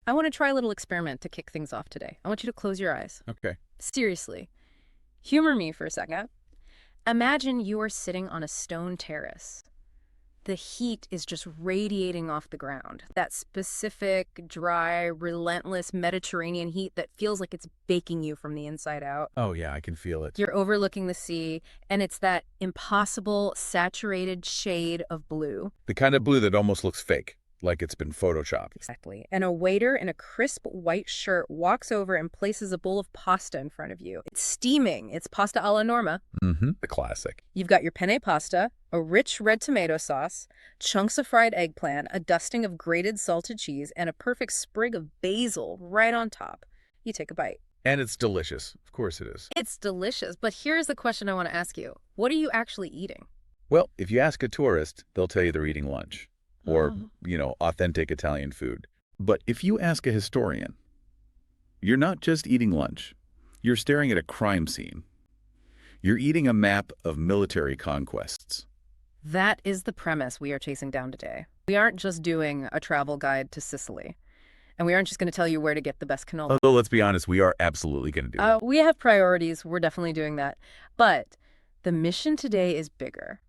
I want to try a little experiment to kick things off today. I want you to close your eyes. Okay. Seriously. Humor me for a second. Imagine you are sitting on a stone terrace. The heat is just radiating off the ground. That specific, dry, relentless Mediterranean heat that feels like it's baking you from the inside out. Oh, yeah, I can feel it. You're overlooking the sea, and it's that impossible, saturated shade of blue. The kind of blue that almost looks fake, like it's been photoshopped. Exactly. And a waiter in a crisp white shirt walks over and places a bowl of pasta in front of you. It's steaming. It's pasta alla Norma. The classic. You've got your penne pasta, a rich red tomato sauce, chunks of fried eggplant, a dusting of grated salted cheese, and a perfect sprig of basil right on top. You take a bite. And it's delicious. Of course it is. It's delicious, but here's the question I want to ask you. What are you actually eating? Well, if you ask a tourist, they'll tell you they're eating lunch or, authentic Italian food. But if you ask a historian, you're not just eating lunch. You're staring at a crime scene. You're eating a map of military conquests. That is the premise we are chasing down today. We aren't just doing a travel guide to Sicily. And we aren't just going to tell you where to get the best cannoli. Although, let's be honest, we are absolutely going to do it. We have priorities. We're definitely doing that. But the mission today is bigger.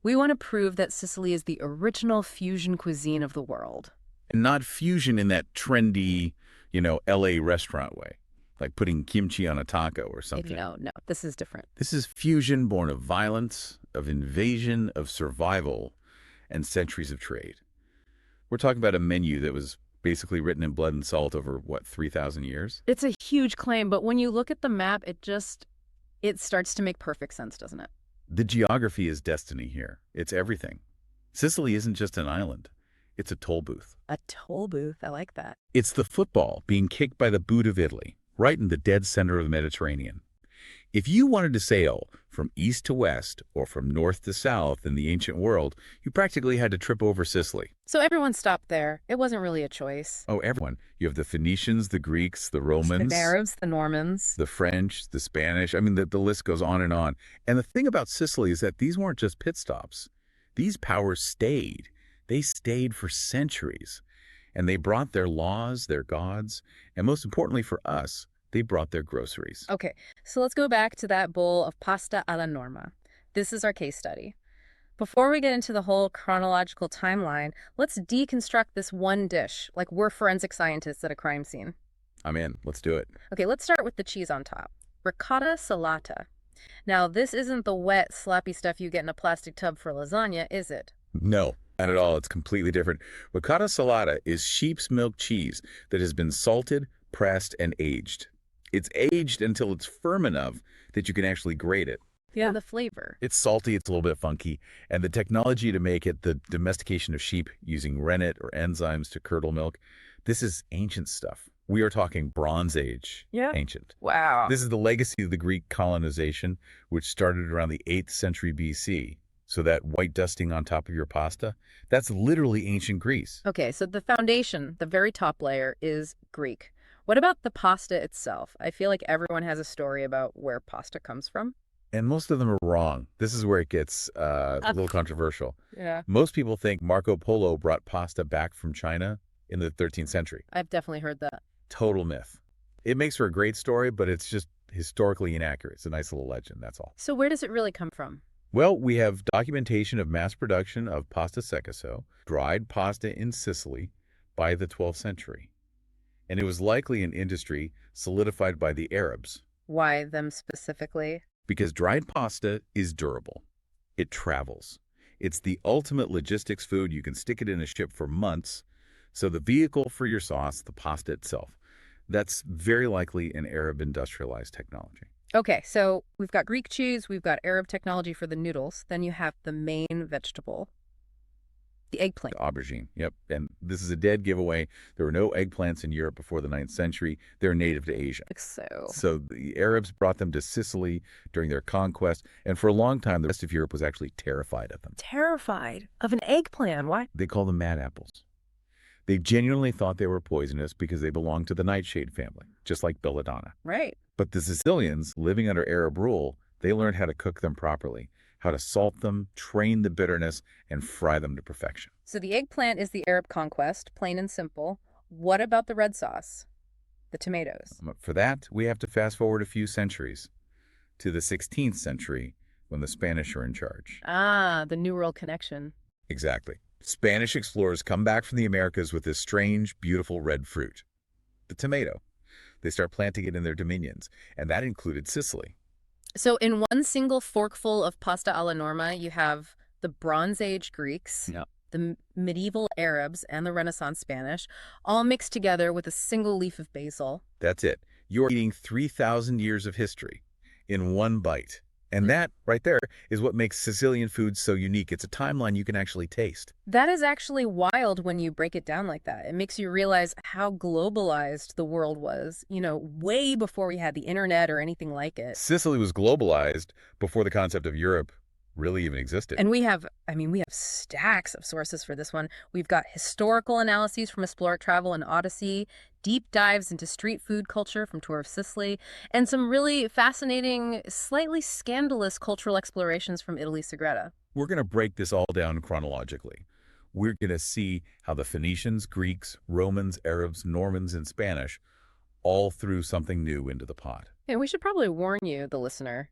We want to prove that Sicily is the original fusion cuisine of the world. And not fusion in that trendy, LA restaurant way, like putting kimchi on a taco or something. No, this is different. This is fusion born of violence, of invasion, of survival, and centuries of trade. We're talking about a menu that was basically written in blood and salt over, 3,000 years? It's a huge claim, but when you look at the map, it starts to make perfect sense, doesn't it? The geography is destiny here. It's everything. Sicily isn't just an island. It's a toll booth. A toll booth. I like that. It's the football being kicked by the boot of Italy, right in the dead center of the Mediterranean. If you wanted to sail from east to west or from north to south in the ancient world, you practically had to trip over Sicily. So everyone stopped there. It wasn't really a choice. Oh, everyone. You have the Phoenicians, the Greeks, the Romans, The Arabs, the Normans. the French, the Spanish. I mean, the list goes on and on. And the thing about Sicily is that these weren't just pit stops. These powers stayed. They stayed for centuries. And they brought their laws, their gods, and most importantly for us, they brought their groceries. Okay, so let's go back to that bowl of pasta alla Norma. This is our case study. Before we get into the whole chronological timeline, let's deconstruct this one dish, like we're forensic scientists at a crime scene. I'm in. Let's do it. Okay, let's start with the cheese on top. Ricotta salata. Now, this isn't the wet, sloppy stuff you get in a plastic tub for lasagna, is it? No, not at all. It's completely different. Ricotta salata is sheep's milk cheese that has been salted, pressed, and aged. It's aged until it's firm enough that you can actually grate it. Yeah. The flavor. It's salty, it's a little bit funky, and the technology to make it, the domestication of sheep using rennet or enzymes to curdle milk, this is ancient stuff. We are talking Bronze Age ancient. Wow. This is the legacy of the Greek colonization, which started around the 8th century BC. So that white dusting on top of your pasta, that's literally ancient Greece. Okay, so the foundation, the very top layer, is Greek. What about the pasta itself? I feel like everyone has a story about where pasta comes from. And most of them are wrong. This is where it gets a little controversial. Yeah. Most people think Marco Polo brought pasta back from China in the 13th century. I've definitely heard that. Total myth. It makes for a great story, but it's just historically inaccurate. It's a nice little legend, that's all. So where does it really come from? Well, we have documentation of mass production of pasta secco, dried pasta in Sicily, by the 12th century. And it was likely an industry solidified by the Arabs. Why them specifically? Because dried pasta is durable. It travels. It's the ultimate logistics food. You can stick it in a ship for months. So the vehicle for your sauce, the pasta itself, that's very likely an Arab industrialized technology. Okay, so we've got Greek cheese, we've got Arab technology for the noodles, then you have the main vegetable, the eggplant. Aubergine, yep. And this is a dead giveaway. There were no eggplants in Europe before the 9th century. They're native to Asia. So the Arabs brought them to Sicily during their conquest, and for a long time, the rest of Europe was actually terrified of them. Terrified of an eggplant? Why? They call them mad apples. They genuinely thought they were poisonous because they belonged to the nightshade family, just like belladonna. Right. But the Sicilians, living under Arab rule, they learned how to cook them properly, how to salt them, train the bitterness, and fry them to perfection. So the eggplant is the Arab conquest, plain and simple. What about the red sauce? The tomatoes? For that, we have to fast forward a few centuries to the 16th century when the Spanish are in charge. Ah, the New World connection. Exactly. Spanish explorers come back from the Americas with this strange, beautiful red fruit, the tomato. They start planting it in their dominions, and that included Sicily. So in one single forkful of pasta alla Norma, you have the Bronze Age Greeks, Yeah. the medieval Arabs, and the Renaissance Spanish, all mixed together with a single leaf of basil. That's it. You're eating 3,000 years of history in one bite. And that, right there, is what makes Sicilian food so unique. It's a timeline you can actually taste. That is actually wild when you break it down like that. It makes you realize how globalized the world was, way before we had the internet or anything like it. Sicily was globalized before the concept of Europe really even existed. And we have stacks of sources for this one. We've got historical analyses from Explore Travel and Odyssey, deep dives into street food culture from Tour of Sicily, and some really fascinating, slightly scandalous cultural explorations from Italy Segreta. We're going to break this all down chronologically. We're going to see how the Phoenicians, Greeks, Romans, Arabs, Normans, and Spanish all threw something new into the pot. And we should probably warn you, the listener.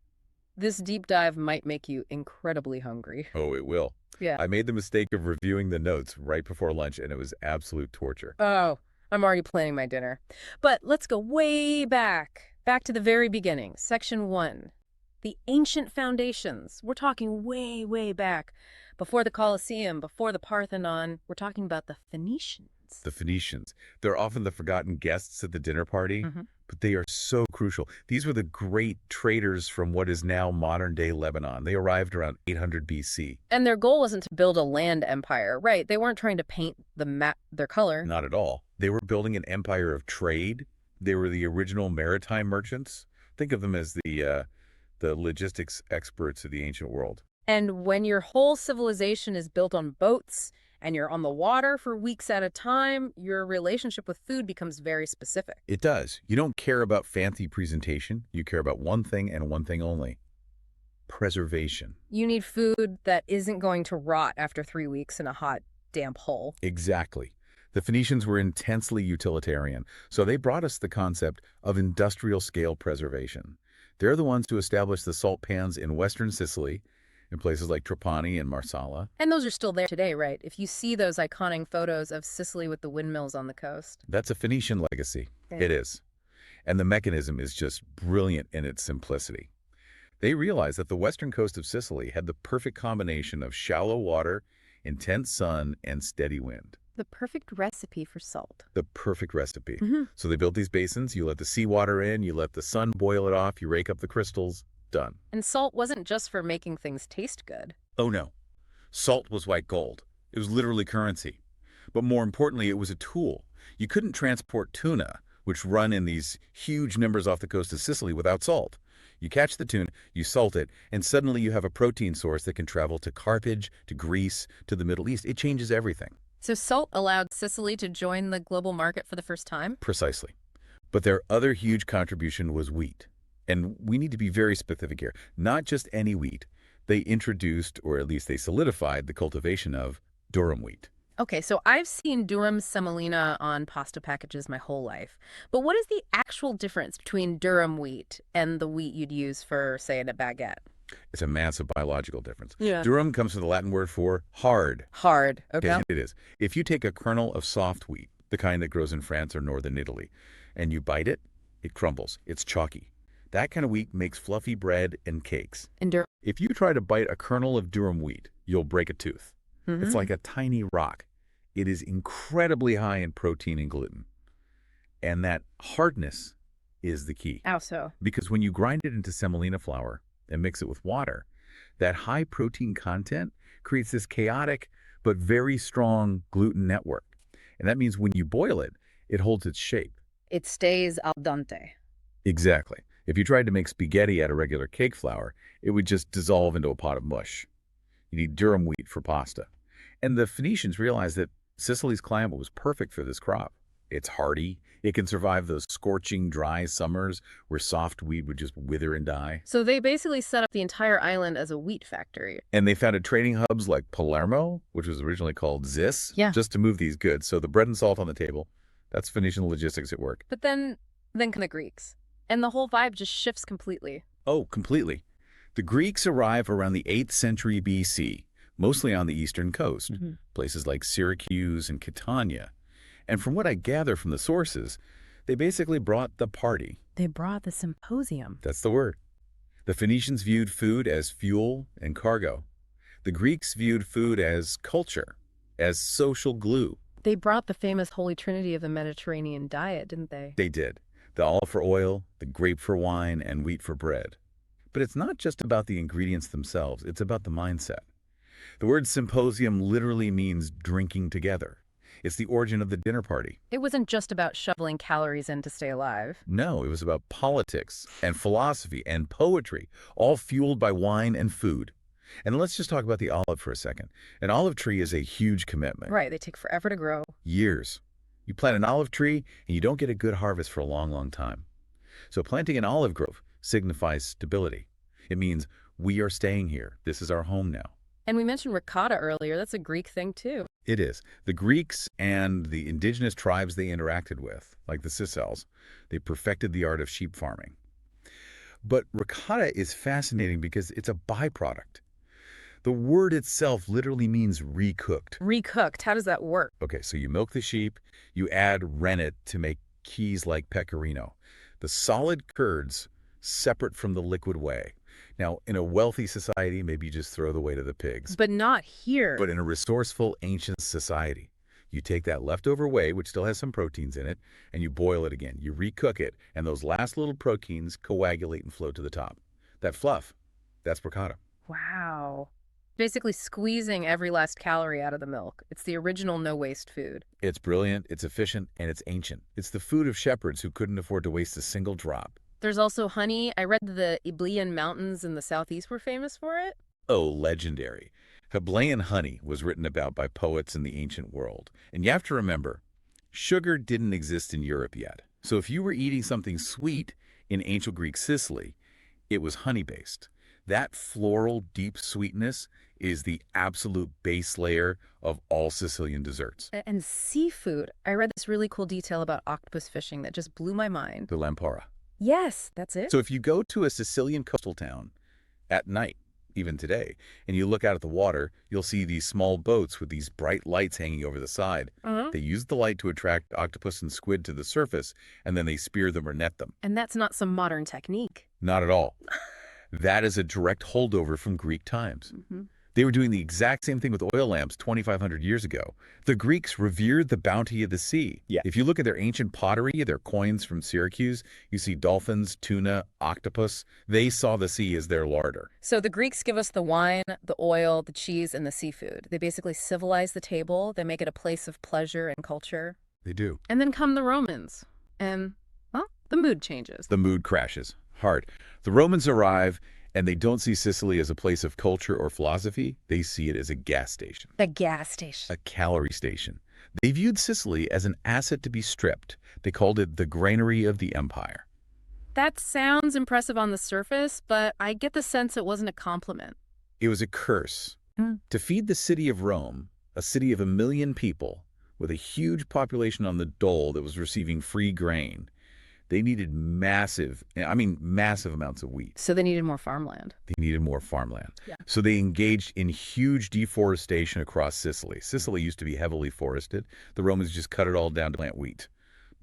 This deep dive might make you incredibly hungry. Oh, it will. Yeah. I made the mistake of reviewing the notes right before lunch, and it was absolute torture. Oh, I'm already planning my dinner. But let's go way back to the very beginning. Section 1. The ancient foundations. We're talking way, way back. Before the Colosseum, before the Parthenon. We're talking about the Phoenicians. The Phoenicians. They're often the forgotten guests at the dinner party, but they are so crucial. These were the great traders from what is now modern-day Lebanon. They arrived around 800 BC. And their goal wasn't to build a land empire, right? They weren't trying to paint their color. Not at all. They were building an empire of trade. They were the original maritime merchants. Think of them as the logistics experts of the ancient world. And when your whole civilization is built on boats and you're on the water for weeks at a time, your relationship with food becomes very specific. It does. You don't care about fancy presentation. You care about one thing and one thing only: preservation. You need food that isn't going to rot after 3 weeks in a hot, damp hole. Exactly. The Phoenicians were intensely utilitarian, so they brought us the concept of industrial-scale preservation. They're the ones who established the salt pans in western Sicily, in places like Trapani and Marsala. And those are still there today, right? If you see those iconic photos of Sicily with the windmills on the coast. That's a Phoenician legacy. Yeah. It is. And the mechanism is just brilliant in its simplicity. They realized that the western coast of Sicily had the perfect combination of shallow water, intense sun, and steady wind. The perfect recipe for salt. The perfect recipe. So they built these basins. You let the seawater in, you let the sun boil it off, you rake up the crystals. Done. And salt wasn't just for making things taste good. Oh no. Salt was white gold. It was literally currency. But more importantly, it was a tool. You couldn't transport tuna, which run in these huge numbers off the coast of Sicily, without salt. You catch the tuna, you salt it, and suddenly you have a protein source that can travel to Carthage, to Greece, to the Middle East. It changes everything. So salt allowed Sicily to join the global market for the first time? Precisely. But their other huge contribution was wheat. And we need to be very specific here. Not just any wheat. They introduced, or at least they solidified, the cultivation of durum wheat. Okay, so I've seen durum semolina on pasta packages my whole life. But what is the actual difference between durum wheat and the wheat you'd use for, say, a baguette? It's a massive biological difference. Yeah. Durum comes from the Latin word for hard. Hard, okay. It is. If you take a kernel of soft wheat, the kind that grows in France or northern Italy, and you bite it, it crumbles. It's chalky. That kind of wheat makes fluffy bread and cakes. And durum. If you try to bite a kernel of durum wheat, you'll break a tooth. It's like a tiny rock. It is incredibly high in protein and gluten. And that hardness is the key. How so? Because when you grind it into semolina flour and mix it with water, that high protein content creates this chaotic but very strong gluten network. And that means when you boil it, it holds its shape. It stays al dente. Exactly. If you tried to make spaghetti out of regular cake flour, it would just dissolve into a pot of mush. You need durum wheat for pasta. And the Phoenicians realized that Sicily's climate was perfect for this crop. It's hardy. It can survive those scorching, dry summers where soft wheat would just wither and die. So they basically set up the entire island as a wheat factory. And they founded trading hubs like Palermo, which was originally called Zis, Yeah. just to move these goods. So the bread and salt on the table, That's Phoenician logistics at work. But then come the Greeks, and the whole vibe just shifts completely. Oh, completely. The Greeks arrive around the 8th century BC, mostly on the eastern coast, places like Syracuse and Catania. And from what I gather from the sources, they basically brought the party. They brought the symposium. That's the word. The Phoenicians viewed food as fuel and cargo. The Greeks viewed food as culture, as social glue. They brought the famous Holy Trinity of the Mediterranean diet, didn't they? They did. The olive for oil, the grape for wine, and wheat for bread. But it's not just about the ingredients themselves, it's about the mindset. The word symposium literally means drinking together. It's the origin of the dinner party. It wasn't just about shoveling calories in to stay alive. No, it was about politics and philosophy and poetry, all fueled by wine and food. And let's just talk about the olive for a second. An olive tree is a huge commitment. Right, they take forever to grow. Years. You plant an olive tree and you don't get a good harvest for a long, long time. So planting an olive grove signifies stability. It means we are staying here. This is our home now. And we mentioned ricotta earlier. That's a Greek thing, too. It is. The Greeks and the indigenous tribes they interacted with, like the Sicilians, they perfected the art of sheep farming. But ricotta is fascinating because it's a byproduct. The word itself literally means recooked. Recooked. How does that work? Okay, so you milk the sheep, you add rennet to make cheese like pecorino. The solid curds separate from the liquid whey. Now, in a wealthy society, maybe you just throw the whey to the pigs. But not here. But in a resourceful, ancient society, you take that leftover whey, which still has some proteins in it, and you boil it again. You recook it, and those last little proteins coagulate and float to the top. That fluff, that's ricotta. Wow. Basically squeezing every last calorie out of the milk. It's the original no-waste food. It's brilliant, it's efficient, and it's ancient. It's the food of shepherds who couldn't afford to waste a single drop. There's also honey. I read the Iberian Mountains in the southeast were famous for it. Oh, legendary. Himalayan honey was written about by poets in the ancient world. And you have to remember, sugar didn't exist in Europe yet. So if you were eating something sweet in ancient Greek Sicily, it was honey-based. That floral, deep sweetness is the absolute base layer of all Sicilian desserts. And seafood. I read this really cool detail about octopus fishing that just blew my mind. The lamprara. Yes, that's it. So if you go to a Sicilian coastal town at night, even today, and you look out at the water, you'll see these small boats with these bright lights hanging over the side. They use the light to attract octopus and squid to the surface, and then they spear them or net them. And that's not some modern technique. Not at all. That is a direct holdover from Greek times. They were doing the exact same thing with oil lamps 2,500 years ago. The Greeks revered the bounty of the sea. Yeah. If you look at their ancient pottery, their coins from Syracuse, you see dolphins, tuna, octopus. They saw the sea as their larder. So the Greeks give us the wine, the oil, the cheese, and the seafood. They basically civilize the table. They make it a place of pleasure and culture. They do. And then come the Romans. And, well, the mood changes. The mood crashes hard. The Romans arrive, and they don't see Sicily as a place of culture or philosophy. They see it as a gas station. The gas station. A calorie station. They viewed Sicily as an asset to be stripped. They called it the granary of the empire. That sounds impressive on the surface, but I get the sense it wasn't a compliment. It was a curse. To feed the city of Rome, a city of 1 million people, with a huge population on the dole that was receiving free grain, they needed massive amounts of wheat. So they needed more farmland. They needed more farmland. Yeah. So they engaged in huge deforestation across Sicily. Sicily used to be heavily forested. The Romans just cut it all down to plant wheat.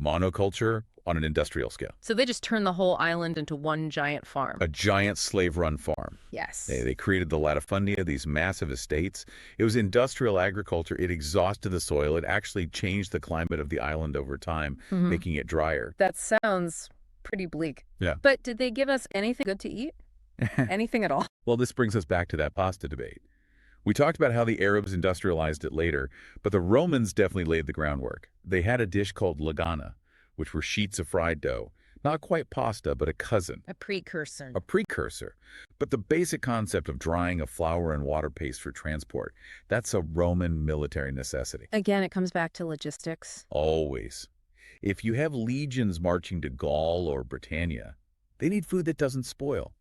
Monoculture on an industrial scale. So they just turned the whole island into one giant farm. A giant slave-run farm. Yes. They created the latifundia, these massive estates. It was industrial agriculture. It exhausted the soil. It actually changed the climate of the island over time, making it drier. That sounds pretty bleak. Yeah. But did they give us anything good to eat? Anything at all? Well, this brings us back to that pasta debate. We talked about how the Arabs industrialized it later, but the Romans definitely laid the groundwork. They had a dish called lagana, which were sheets of fried dough. Not quite pasta, but a cousin. A precursor. A precursor. But the basic concept of drying a flour and water paste for transport, that's a Roman military necessity. Again, it comes back to logistics. Always. If you have legions marching to Gaul or Britannia, they need food that doesn't spoil.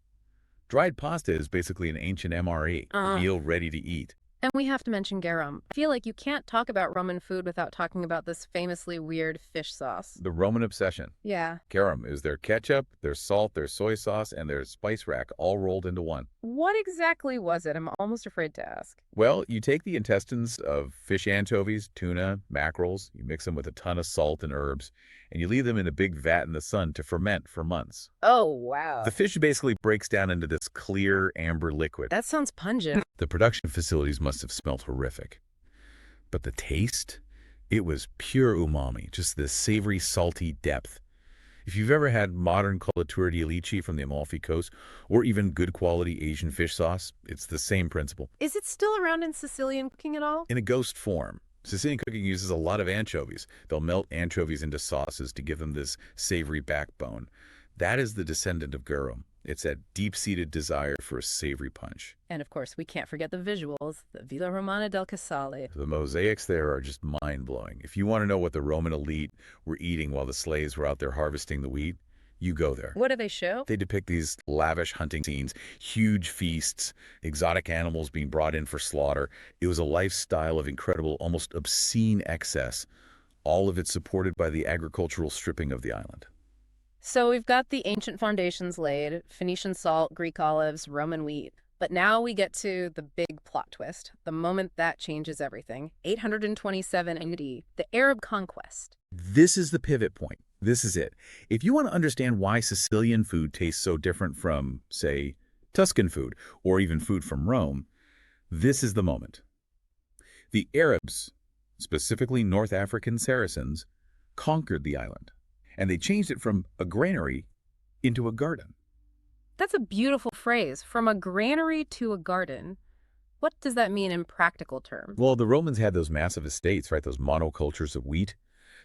Dried pasta is basically an ancient MRE, a meal ready to eat. And we have to mention garum. I feel like you can't talk about Roman food without talking about this famously weird fish sauce. The Roman obsession. Yeah. Garum is their ketchup, their salt, their soy sauce, and their spice rack all rolled into one. What exactly was it? I'm almost afraid to ask. Well, you take the intestines of fish anchovies, tuna, mackerels, you mix them with a ton of salt and herbs, and you leave them in a big vat in the sun to ferment for months. Oh, wow. The fish basically breaks down into this clear amber liquid. That sounds pungent. The production facilities must have smelled horrific. But the taste? It was pure umami, just this savory, salty depth. If you've ever had modern colatura di alici from the Amalfi Coast, or even good quality Asian fish sauce, it's the same principle. Is it still around in Sicilian cooking at all? In a ghost form. Sicilian cooking uses a lot of anchovies. They'll melt anchovies into sauces to give them this savory backbone. That is the descendant of garum. It's that deep-seated desire for a savory punch. And of course, we can't forget the visuals, the Villa Romana del Casale. The mosaics there are just mind-blowing. If you want to know what the Roman elite were eating while the slaves were out there harvesting the wheat, you go there. What do they show? They depict these lavish hunting scenes, huge feasts, exotic animals being brought in for slaughter. It was a lifestyle of incredible, almost obscene excess, all of it supported by the agricultural stripping of the island. So we've got the ancient foundations laid, Phoenician salt, Greek olives, Roman wheat. But now we get to the big plot twist, the moment that changes everything. 827 AD, the Arab conquest. This is the pivot point. This is it. If you want to understand why Sicilian food tastes so different from, say, Tuscan food, or even food from Rome, this is the moment. The Arabs, specifically North African Saracens, conquered the island, and they changed it from a granary into a garden. That's a beautiful phrase, from a granary to a garden. What does that mean in practical terms? Well, the Romans had those massive estates, right? Those monocultures of wheat.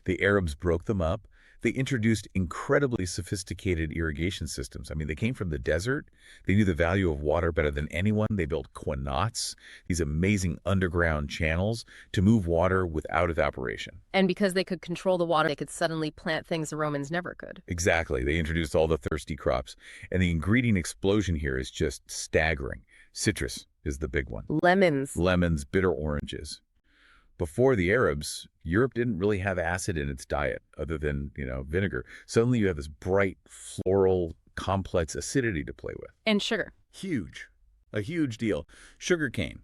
The Arabs broke them up. They introduced incredibly sophisticated irrigation systems. I mean, they came from the desert. They knew the value of water better than anyone. They built quinats, these amazing underground channels to move water without evaporation. And because they could control the water, they could suddenly plant things the Romans never could. Exactly. They introduced all the thirsty crops. And the ingredient explosion here is just staggering. Citrus is the big one. Lemons, bitter oranges. Before the Arabs, Europe didn't really have acid in its diet other than, vinegar. Suddenly you have this bright, floral, complex acidity to play with. and sugar. Huge. A huge deal. Sugarcane.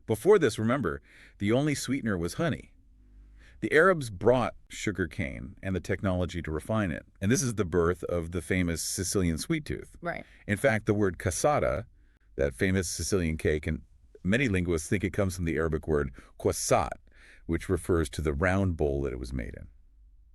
Before this, remember, the only sweetener was honey. The Arabs brought sugarcane and the technology to refine it. And this is the birth of the famous Sicilian sweet tooth. Right. In fact, the word cassata, that famous Sicilian cake, and many linguists think it comes from the Arabic word quasat, which refers to the round bowl that it was made in.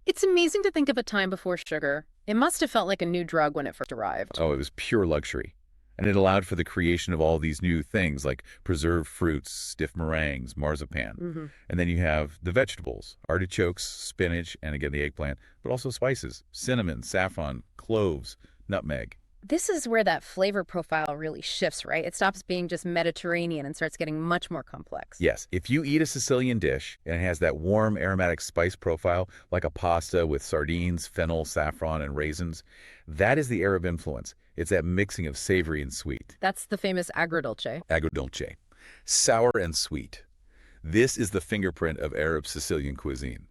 It's amazing to think of a time before sugar. It must have felt like a new drug when it first arrived. Oh, it was pure luxury. And it allowed for the creation of all these new things like preserved fruits, stiff meringues, marzipan. And then you have the vegetables, artichokes, spinach, and again the eggplant, but also spices, cinnamon, saffron, cloves, nutmeg. This is where that flavor profile really shifts, right? It stops being just Mediterranean and starts getting much more complex. Yes, if you eat a Sicilian dish and it has that warm aromatic spice profile, like a pasta with sardines, fennel, saffron, and raisins, that is the Arab influence. It's that mixing of savory and sweet. That's the famous agrodolce. Agrodolce. Sour and sweet. This is the fingerprint of Arab Sicilian cuisine.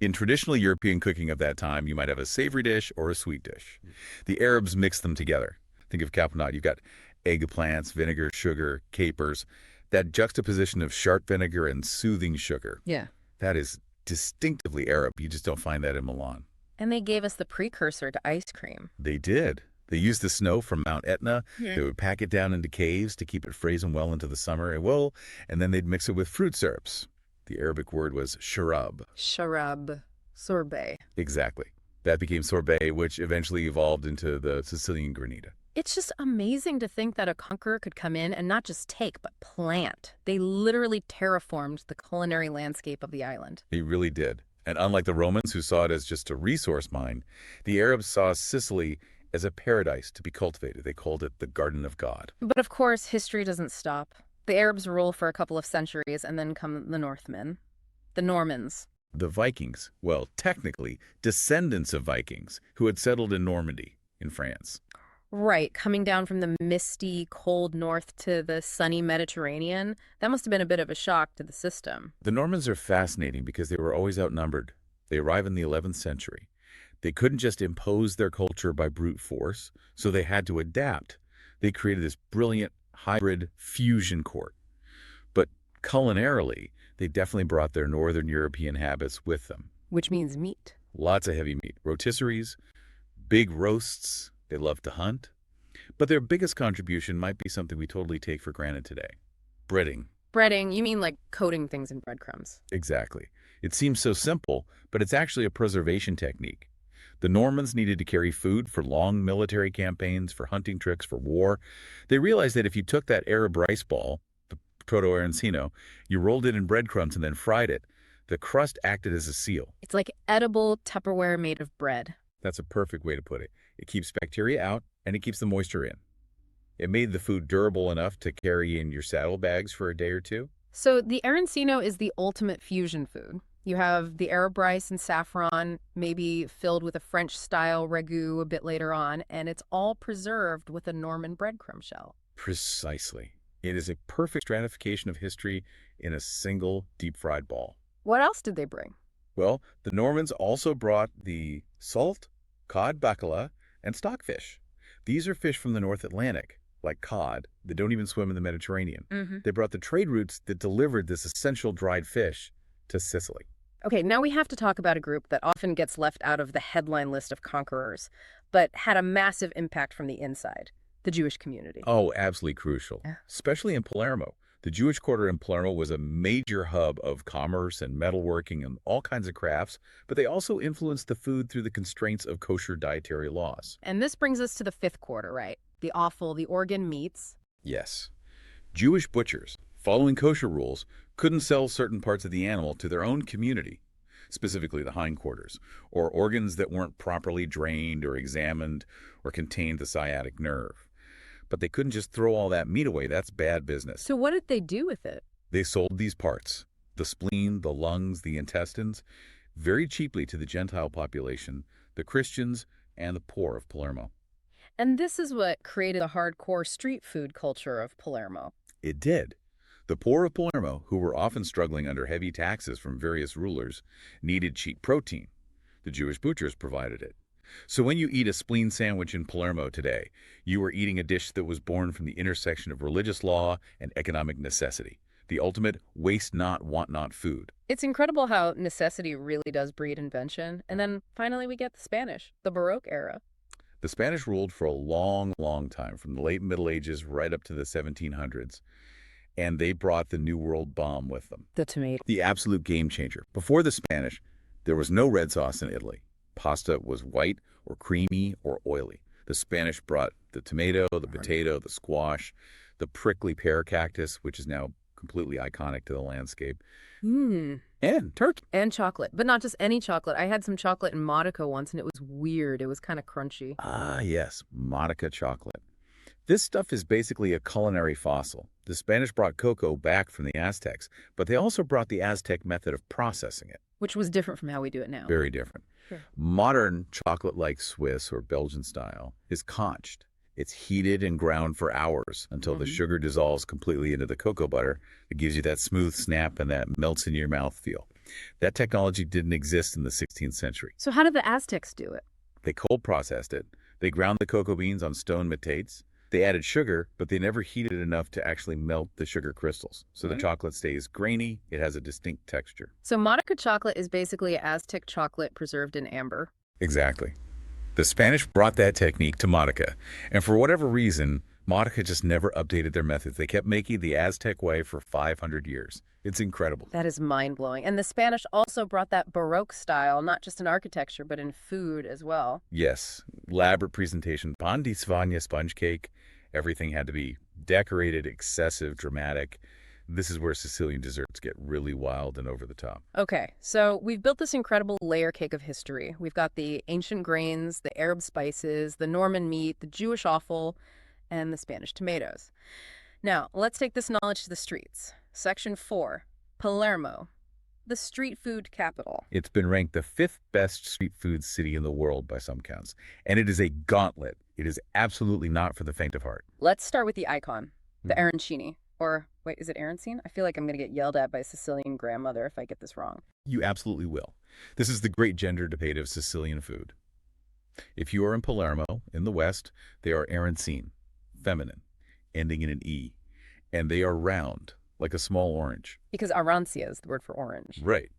In traditional European cooking of that time, you might have a savory dish or a sweet dish. The Arabs mixed them together. Think of caponat. You've got eggplants, vinegar, sugar, capers. That juxtaposition of sharp vinegar and soothing sugar. Yeah. That is distinctively Arab. You just don't find that in Milan. And they gave us the precursor to ice cream. They did. They used the snow from Mount Etna. Yeah. They would pack it down into caves to keep it frozen well into the summer. And then they'd mix it with fruit syrups. The Arabic word was sharab. Sharab, sorbet. Exactly. That became sorbet, which eventually evolved into the Sicilian granita. It's just amazing to think that a conqueror could come in and not just take, but plant. They literally terraformed the culinary landscape of the island. They really did. And unlike the Romans, who saw it as just a resource mine, the Arabs saw Sicily as a paradise to be cultivated. They called it the Garden of God. But of course, history doesn't stop. The Arabs rule for a couple of centuries, and then come the Northmen, the Normans. The Vikings, well, technically, descendants of Vikings who had settled in Normandy in France. Right, coming down from the misty, cold north to the sunny Mediterranean, that must have been a bit of a shock to the system. The Normans are fascinating because they were always outnumbered. They arrive in the 11th century. They couldn't just impose their culture by brute force, so they had to adapt. They created this brilliant hybrid fusion court. But culinarily, they definitely brought their northern European habits with them. Which means meat. Lots of heavy meat, rotisseries, big roasts. They love to hunt. But their biggest contribution might be something we totally take for granted today. Breading. Breading, you mean like coating things in breadcrumbs. Exactly. It seems so simple, but it's actually a preservation technique. The Normans needed to carry food for long military campaigns, for hunting trips, for war. They realized that if you took that Arab rice ball, the proto-arancino, you rolled it in breadcrumbs and then fried it, the crust acted as a seal. It's like edible Tupperware made of bread. That's a perfect way to put it. It keeps bacteria out and it keeps the moisture in. It made the food durable enough to carry in your saddlebags for a day or two. So the arancino is the ultimate fusion food. You have the Arab rice and saffron, maybe filled with a French-style ragu a bit later on, and it's all preserved with a Norman breadcrumb shell. Precisely. It is a perfect stratification of history in a single deep-fried ball. What else did they bring? Well, the Normans also brought the salt, cod bacala, and stockfish. These are fish from the North Atlantic, like cod, that don't even swim in the Mediterranean. They brought the trade routes that delivered this essential dried fish to Sicily. Okay, now we have to talk about a group that often gets left out of the headline list of conquerors, but had a massive impact from the inside, the Jewish community. Oh, absolutely crucial, Yeah. especially in Palermo. The Jewish quarter in Palermo was a major hub of commerce and metalworking and all kinds of crafts, but they also influenced the food through the constraints of kosher dietary laws. And this brings us to the fifth quarter, right? The offal, the organ meats. Yes. Jewish butchers, following kosher rules, couldn't sell certain parts of the animal to their own community, specifically the hindquarters, or organs that weren't properly drained or examined or contained the sciatic nerve. But they couldn't just throw all that meat away. That's bad business. So what did they do with it? They sold these parts, the spleen, the lungs, the intestines, very cheaply to the Gentile population, the Christians, and the poor of Palermo. And this is what created the hardcore street food culture of Palermo. It did. The poor of Palermo, who were often struggling under heavy taxes from various rulers, needed cheap protein. The Jewish butchers provided it. So when you eat a spleen sandwich in Palermo today, you are eating a dish that was born from the intersection of religious law and economic necessity, the ultimate waste not, want not food. It's incredible how necessity really does breed invention. And then finally we get the Spanish, the Baroque era. The Spanish ruled for a long, long time, from the late Middle Ages right up to the 1700s, and they brought the New World bomb with them. The tomato. The absolute game changer. Before the Spanish, there was no red sauce in Italy. Pasta was white or creamy or oily. The Spanish brought the tomato, the potato, the squash, the prickly pear cactus, which is now completely iconic to the landscape, and turkey. And chocolate, but not just any chocolate. I had some chocolate in Monaco once and it was weird. It was kind of crunchy. Ah, yes, Monica chocolate. This stuff is basically a culinary fossil. The Spanish brought cocoa back from the Aztecs, but they also brought the Aztec method of processing it. Which was different from how we do it now. Very different. Sure. Modern chocolate like Swiss or Belgian style is conched. It's heated and ground for hours until the sugar dissolves completely into the cocoa butter. It gives you that smooth snap and that melts in your mouth feel. That technology didn't exist in the 16th century. So how did the Aztecs do it? They cold processed it. They ground the cocoa beans on stone metates. They added sugar, but they never heated it enough to actually melt the sugar crystals. So the chocolate stays grainy. It has a distinct texture. So Monaco chocolate is basically Aztec chocolate preserved in amber. Exactly. The Spanish brought that technique to Monaco, and for whatever reason, Monaco just never updated their methods. They kept making the Aztec way for 500 years. It's incredible. That is mind-blowing. And the Spanish also brought that Baroque style, not just in architecture, but in food as well. Yes, elaborate presentation, pan di Spagna sponge cake. Everything had to be decorated, excessive, dramatic. This is where Sicilian desserts get really wild and over the top. Okay, so we've built this incredible layer cake of history. We've got the ancient grains, the Arab spices, the Norman meat, the Jewish offal, and the Spanish tomatoes. Now, let's take this knowledge to the streets. Section 4, Palermo. the street food capital. It's been ranked the 5th best street food city in the world by some counts. And it is a gauntlet. It is absolutely not for the faint of heart. Let's start with the icon, the Mhm. arancini. Or, wait, is it arancine? I feel like I'm going to get yelled at by a Sicilian grandmother if I get this wrong. You absolutely will. This is the great gender debate of Sicilian food. If you are in Palermo, in the West, they are arancine, feminine, ending in an E. And they are round, like a small orange. Because arancia is the word for orange. Right.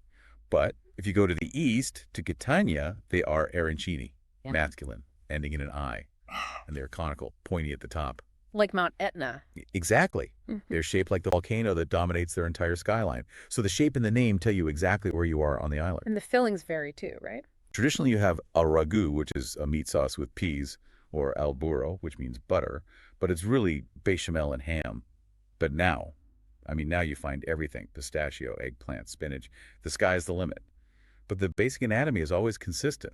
But if you go to the East, to Catania, they are arancini, Yeah. masculine, ending in an I. And they're conical, pointy at the top. Like Mount Etna. Exactly. Mhm. They're shaped like the volcano that dominates their entire skyline. So the shape and the name tell you exactly where you are on the island. And the fillings vary too, right? Traditionally, you have a ragu, which is a meat sauce with peas, or al burro, which means butter, but it's really bechamel and ham. But now you find everything: pistachio, eggplant, spinach. The sky's the limit. But the basic anatomy is always consistent.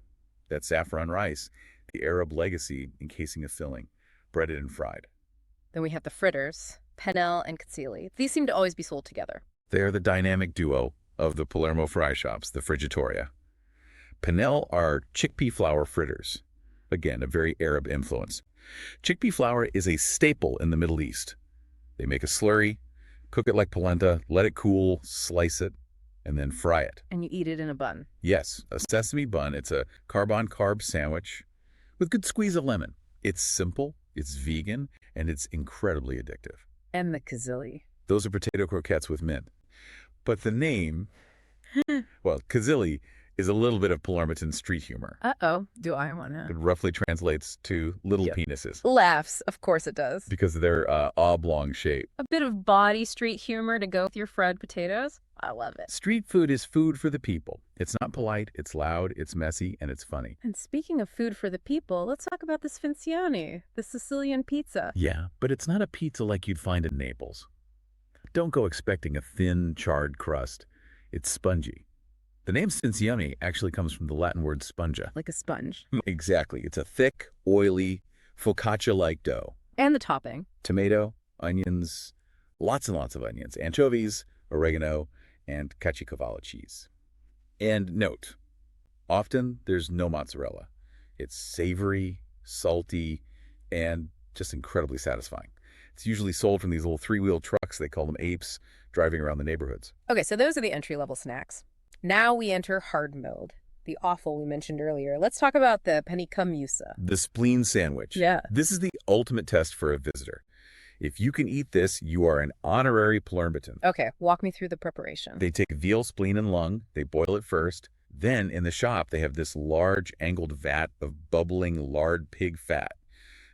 That saffron rice, the Arab legacy encasing a filling, breaded and fried. Then we have the fritters, pennel and cazzilli. These seem to always be sold together. They are the dynamic duo of the Palermo fry shops, the Frigitoria. Pennel are chickpea flour fritters. Again, a very Arab influence. Chickpea flour is a staple in the Middle East. They make a slurry, cook it like polenta, let it cool, slice it, and then fry it. And you eat it in a bun. Yes, a sesame bun. It's a carb-on-carb sandwich with good squeeze of lemon. It's simple, it's vegan, and it's incredibly addictive. And the cazzilli. Those are potato croquettes with mint. But the name, well, Cuisine is a little bit of Palermitan street humor. Uh-oh. Do I want It to? roughly translates to little Yep. penises Laughs. Of course it does. because of their oblong shape. A bit of body street humor to go with your fried potatoes. I love it. Street food is food for the people. It's not polite, it's loud, it's messy, and it's funny. And speaking of food for the people, let's talk about the sfincione, the Sicilian pizza. Yeah, but it's not a pizza like you'd find in Naples. Don't go expecting a thin, charred crust. It's spongy. The name Sicilian actually comes from the Latin word spongia. Like a sponge. Exactly. It's a thick, oily, focaccia-like dough. And the topping. Tomato, onions, lots and lots of onions, anchovies, oregano, and caciocavallo cheese. And note, often there's no mozzarella. It's savory, salty, and just incredibly satisfying. It's usually sold from these little three-wheel trucks, they call them apes, driving around the neighborhoods. Okay, so those are the entry-level snacks. Now we enter hard mode, the offal we mentioned earlier. Let's talk about the panica meusa. The spleen sandwich. Yeah. This is the ultimate test for a visitor. If you can eat this, you are an honorary Palermitan. Okay, walk me through the preparation. They take veal, spleen, and lung. They boil it first. Then, in the shop, they have this large angled vat of bubbling lard pig fat.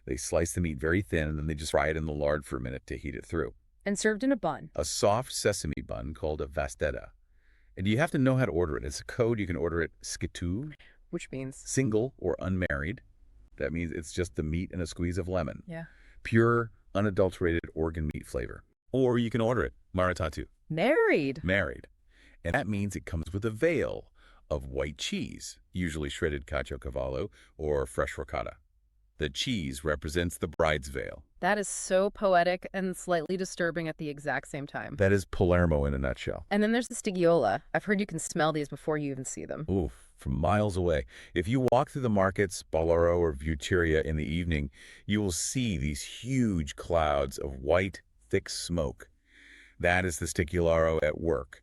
They slice the meat very thin, and then they just fry it in the lard for a minute to heat it through. And served in a bun. A soft sesame bun called a vastetta. And you have to know how to order it. It's a code. You can order it schitu, Which means? single or unmarried. That means it's just the meat and a squeeze of lemon. Yeah. Pure, unadulterated organ meat flavor. Or you can order it maritatu, Married. married. And that means it comes with a veil of white cheese, usually shredded caciocavallo or fresh ricotta. The cheese represents the bride's veil. That is so poetic and slightly disturbing at the exact same time. That is Palermo in a nutshell. And then there's the stigiola. I've heard you can smell these before you even see them. Oof, from miles away. If you walk through the markets, Bolero or Vuturia in the evening, you will see these huge clouds of white, thick smoke. That is the sticularo at work.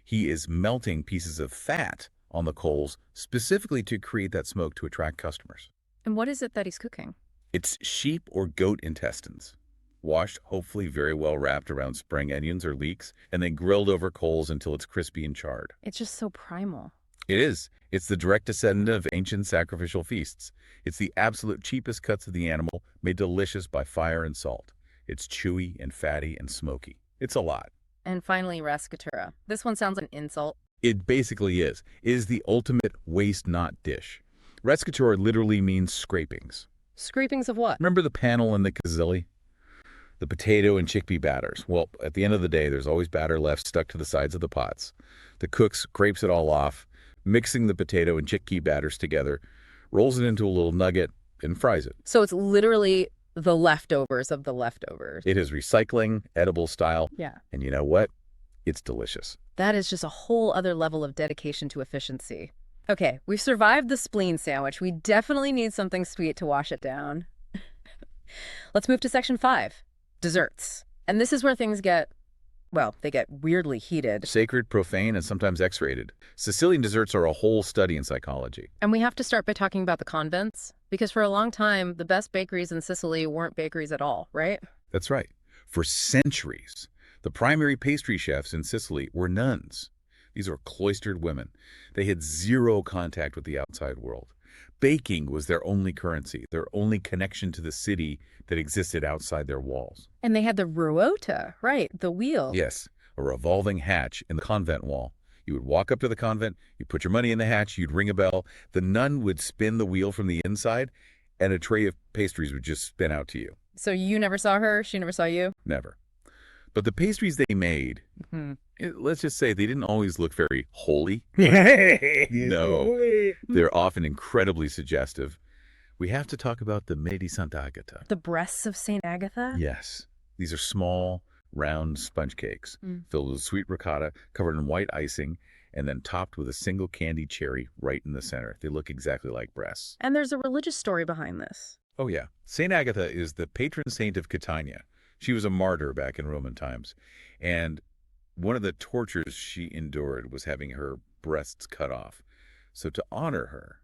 He is melting pieces of fat on the coals specifically to create that smoke to attract customers. And what is it that he's cooking? It's sheep or goat intestines, washed, hopefully very well wrapped around spring onions or leeks, and then grilled over coals until it's crispy and charred. It's just so primal. It is. It's the direct descendant of ancient sacrificial feasts. It's the absolute cheapest cuts of the animal, made delicious by fire and salt. It's chewy and fatty and smoky. It's a lot. And finally, rascatura. This one sounds like an insult. It basically is. It is the ultimate waste-not dish. Rescator literally means scrapings. Scrapings of what? Remember the panel in the Cuisine? The potato and chickpea batters. Well, at the end of the day, there's always batter left stuck to the sides of the pots. The cook scrapes it all off, mixing the potato and chickpea batters together, rolls it into a little nugget, and fries it. So it's literally the leftovers of the leftovers. It is recycling, edible style. Yeah. And you know what? It's delicious. That is just a whole other level of dedication to efficiency. Okay, we've survived the spleen sandwich. We definitely need something sweet to wash it down. Let's move to section 5, desserts. And this is where things get, well, they get weirdly heated. Sacred, profane, and sometimes X-rated. Sicilian desserts are a whole study in psychology. And we have to start by talking about the convents, because for a long time, the best bakeries in Sicily weren't bakeries at all, right? That's right. For centuries, the primary pastry chefs in Sicily were nuns. These were cloistered women. They had zero contact with the outside world. Baking was their only currency, their only connection to the city that existed outside their walls. And they had the ricotta, right, the wheel. Yes, a revolving hatch in the convent wall. You would walk up to the convent, you'd put your money in the hatch, you'd ring a bell, the nun would spin the wheel from the inside, and a tray of pastries would just spin out to you. So you never saw her, she never saw you? Never. But the pastries they made, let's just say they didn't always look very holy. No, they're often incredibly suggestive. We have to talk about the me di Sant'Agata. The breasts of St. Agatha? Yes. These are small, round sponge cakes filled with sweet ricotta, covered in white icing, and then topped with a single candied cherry right in the center. They look exactly like breasts. And there's a religious story behind this. Oh, yeah. St. Agatha is the patron saint of Catania. She was a martyr back in Roman times. And one of the tortures she endured was having her breasts cut off. So to honor her,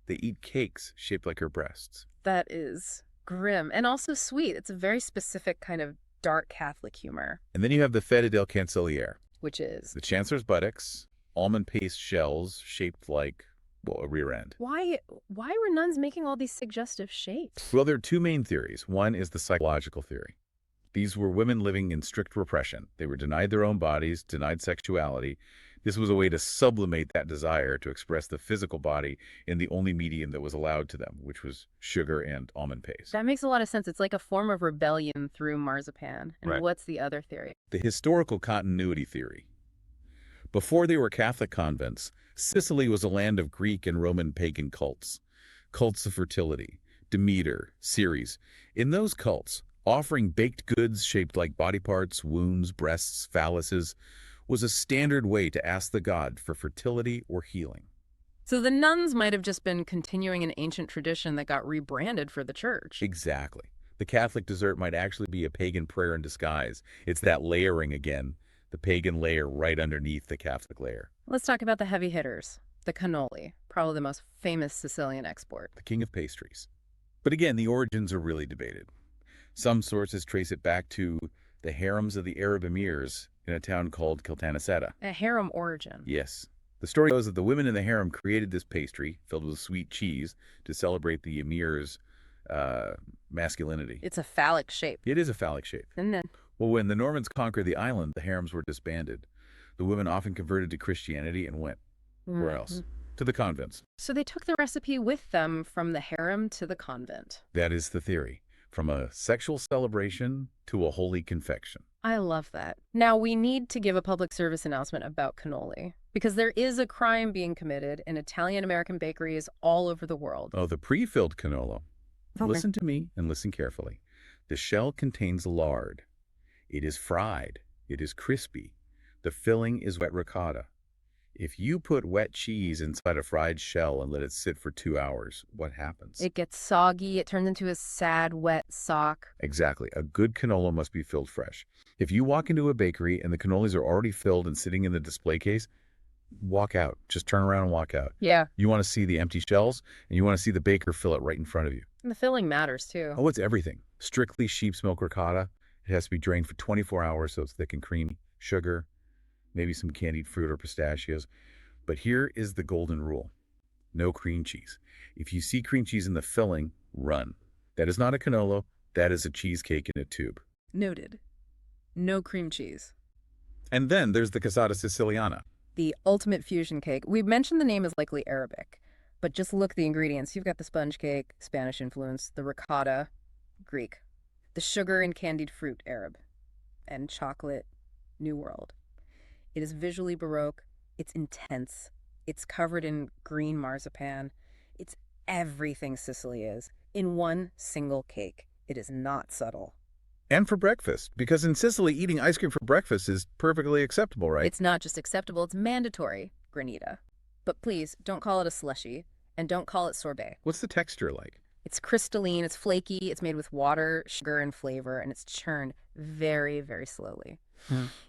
they eat cakes shaped like her breasts. That is grim and also sweet. It's a very specific kind of dark Catholic humor. And then you have the feta del cancelliere, Which is? the chancellor's buttocks, almond paste shells shaped like, well, a rear end. Why were nuns making all these suggestive shapes? Well, there are two main theories. One is the psychological theory. These were women living in strict repression. They were denied their own bodies, denied sexuality. This was a way to sublimate that desire to express the physical body in the only medium that was allowed to them, which was sugar and almond paste. That makes a lot of sense. It's like a form of rebellion through marzipan. And Right. what's the other theory? The historical continuity theory. Before they were Catholic convents, Sicily was a land of Greek and Roman pagan cults. Cults of fertility, Demeter, Ceres. In those cults, offering baked goods shaped like body parts, wounds, breasts, phalluses, was a standard way to ask the god for fertility or healing. So the nuns might have just been continuing an ancient tradition that got rebranded for the church. Exactly. The Catholic dessert might actually be a pagan prayer in disguise. It's that layering again, the pagan layer right underneath the Catholic layer. Let's talk about the heavy hitters, the cannoli, probably the most famous Sicilian export. The king of pastries. But again, the origins are really debated. Some sources trace it back to the harems of the Arab emirs in a town called Caltanissetta. A harem origin. Yes. The story goes that the women in the harem created this pastry filled with sweet cheese to celebrate the emir's masculinity. It's a phallic shape. It is a phallic shape. And then Well, when the Normans conquered the island, the harems were disbanded. The women often converted to Christianity and went, where else? To the convents. So they took the recipe with them from the harem to the convent. That is the theory. From a sexual celebration to a holy confection. I love that. Now, we need to give a public service announcement about cannoli, because there is a crime being committed in Italian-American bakeries all over the world. Oh, the pre-filled cannolo. Okay. Listen to me and listen carefully. The shell contains lard. It is fried. It is crispy. The filling is wet ricotta. If you put wet cheese inside a fried shell and let it sit for 2 hours, what happens? It gets soggy. It turns into a sad, wet sock. Exactly. A good cannoli must be filled fresh. If you walk into a bakery and the cannolis are already filled and sitting in the display case, walk out. Just turn around and walk out. Yeah. You want to see the empty shells, and you want to see the baker fill it right in front of you. And the filling matters, too. Oh, it's everything. Strictly sheep's milk ricotta. It has to be drained for 24 hours so it's thick and creamy. Sugar, maybe some candied fruit or pistachios. But here is the golden rule. No cream cheese. If you see cream cheese in the filling, run. That is not a cannolo. That is a cheesecake in a tube. Noted. No cream cheese. And then there's the cassata siciliana. The ultimate fusion cake. We mentioned the name is likely Arabic, but just look at the ingredients. You've got the sponge cake, Spanish influence, the ricotta, Greek, the sugar and candied fruit, Arab, and chocolate, New World. It is visually Baroque. It's intense. It's covered in green marzipan. It's everything Sicily is in one single cake. It is not subtle. And for breakfast, because in Sicily, eating ice cream for breakfast is perfectly acceptable, right? It's not just acceptable, it's mandatory, granita. But please, don't call it a slushy, and don't call it sorbet. What's the texture like? It's crystalline, it's flaky, it's made with water, sugar, and flavor, and it's churned very, very slowly.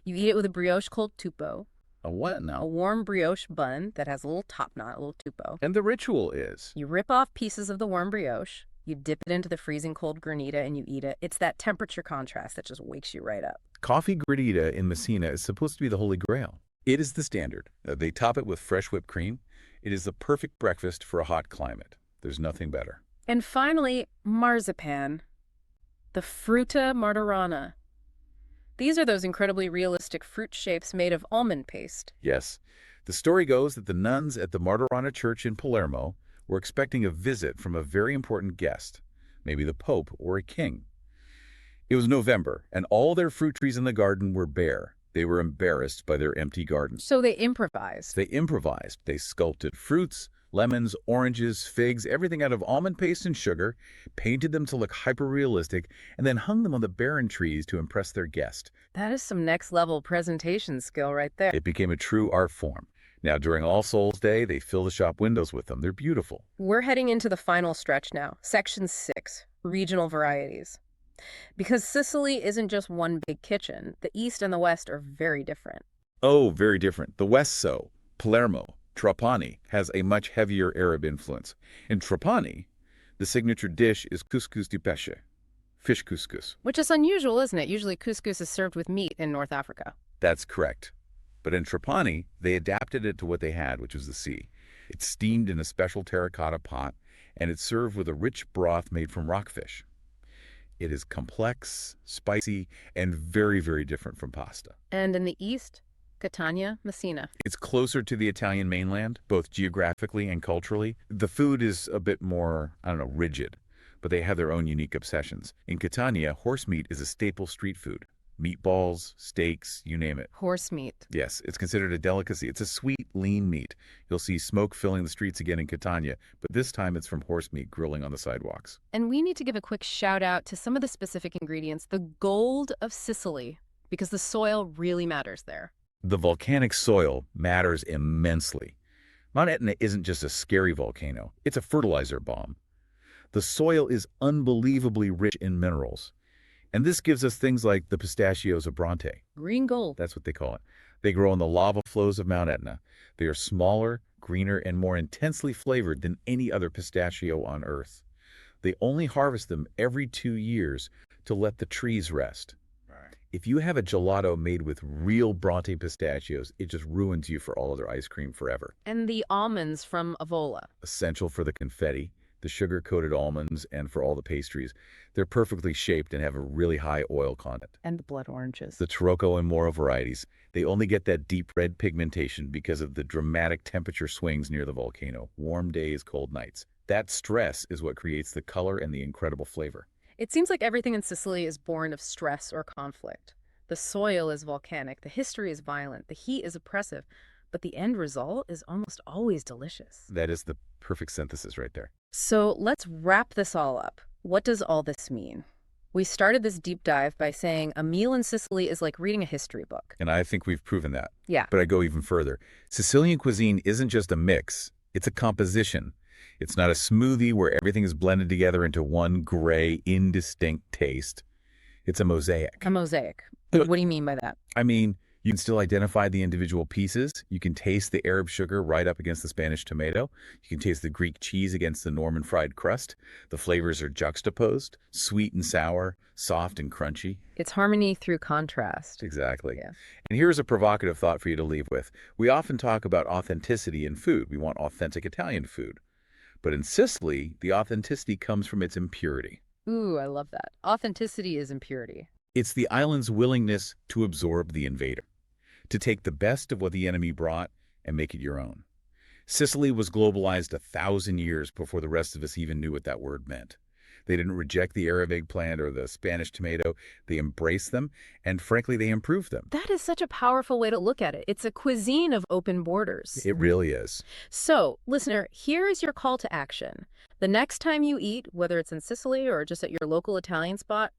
You eat it with a brioche called tuppo, A what a now? warm brioche bun that has a little top knot, a little tuppo. And the ritual is? You rip off pieces of the warm brioche, you dip it into the freezing cold granita, and you eat it. It's that temperature contrast that just wakes you right up. Coffee granita in Messina is supposed to be the holy grail. It is the standard. They top it with fresh whipped cream. It is the perfect breakfast for a hot climate. There's nothing better. And finally, marzipan, the fruta martorana. These are those incredibly realistic fruit shapes made of almond paste. Yes, the story goes that the nuns at the Martorana Church in Palermo were expecting a visit from a very important guest, maybe the Pope or a king. It was November, and all their fruit trees in the garden were bare. They were embarrassed by their empty gardens. So they improvised. They improvised. They sculpted fruits, lemons, oranges, figs, everything out of almond paste and sugar, painted them to look hyper-realistic, and then hung them on the barren trees to impress their guest. That is some next-level presentation skill right there. It became a true art form. Now, during All Souls Day, they fill the shop windows with them. They're beautiful. We're heading into the final stretch now, Section 6, regional varieties. Because Sicily isn't just one big kitchen, the East and the West are very different. Oh, very different. The West so. Palermo, Trapani, has a much heavier Arab influence. In Trapani, the signature dish is couscous di pesce, fish couscous. Which is unusual, isn't it? Usually couscous is served with meat in North Africa. That's correct. But in Trapani, they adapted it to what they had, which was the sea. It's steamed in a special terracotta pot, and it's served with a rich broth made from rockfish. It is complex, spicy, and very, very different from pasta. And in the East, Catania, Messina. It's closer to the Italian mainland, both geographically and culturally. The food is a bit more, rigid, but they have their own unique obsessions. In Catania, horse meat is a staple street food. Meatballs, steaks, you name it. Horse meat. Yes, it's considered a delicacy. It's a sweet, lean meat. You'll see smoke filling the streets again in Catania, but this time it's from horse meat grilling on the sidewalks. And we need to give a quick shout out to some of the specific ingredients, the gold of Sicily, because the soil really matters there. The volcanic soil matters immensely. Mount Etna isn't just a scary volcano. It's a fertilizer bomb. The soil is unbelievably rich in minerals. And this gives us things like the pistachios of Bronte. Green gold. That's what they call it. They grow in the lava flows of Mount Etna. They are smaller, greener, and more intensely flavored than any other pistachio on Earth. They only harvest them every 2 years to let the trees rest. Right. If you have a gelato made with real Bronte pistachios, it just ruins you for all other ice cream forever. And the almonds from Avola. Essential for the confetti, the sugar-coated almonds, and for all the pastries. They're perfectly shaped and have a really high oil content. And the blood oranges. The Tarocco and Moro varieties, they only get that deep red pigmentation because of the dramatic temperature swings near the volcano. Warm days, cold nights. That stress is what creates the color and the incredible flavor. It seems like everything in Sicily is born of stress or conflict. The soil is volcanic, the history is violent, the heat is oppressive, but the end result is almost always delicious. That is the perfect synthesis right there. So let's wrap this all up. What does all this mean? We started this deep dive by saying a meal in Sicily is like reading a history book. And I think we've proven that. Yeah. But I go even further. Sicilian cuisine isn't just a mix, it's a composition. It's not a smoothie where everything is blended together into one gray, indistinct taste. It's a mosaic. A mosaic. What do you mean by that? I mean, you can still identify the individual pieces. You can taste the Arab sugar right up against the Spanish tomato. You can taste the Greek cheese against the Norman fried crust. The flavors are juxtaposed, sweet and sour, soft and crunchy. It's harmony through contrast. Exactly. Yeah. And here's a provocative thought for you to leave with. We often talk about authenticity in food. We want authentic Italian food. But in Sicily, the authenticity comes from its impurity. Ooh, I love that. Authenticity is impurity. It's the island's willingness to absorb the invader, to take the best of what the enemy brought and make it your own. Sicily was globalized 1,000 years before the rest of us even knew what that word meant. They didn't reject the Arab eggplant or the Spanish tomato. They embraced them, and frankly, they improved them. That is such a powerful way to look at it. It's a cuisine of open borders. It really is. So, listener, here is your call to action. The next time you eat, whether it's in Sicily or just at your local Italian spot,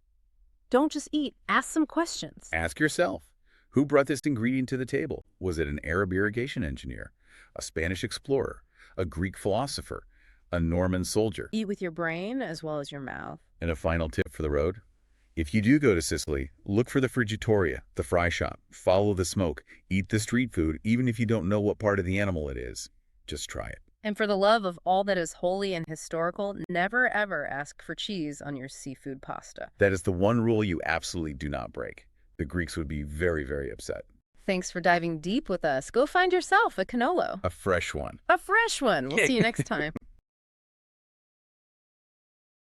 Don't just eat, ask some questions. Ask yourself, who brought this ingredient to the table? Was it an Arab irrigation engineer, a Spanish explorer, a Greek philosopher, a Norman soldier? Eat with your brain as well as your mouth. And a final tip for the road? If you do go to Sicily, look for the frigitoria, the fry shop. Follow the smoke. Eat the street food, even if you don't know what part of the animal it is. Just try it. And for the love of all that is holy and historical, never ever ask for cheese on your seafood pasta. That is the one rule you absolutely do not break. The Greeks would be very, very upset. Thanks for diving deep with us. Go find yourself a cannolo. A fresh one. A fresh one. We'll see you next time.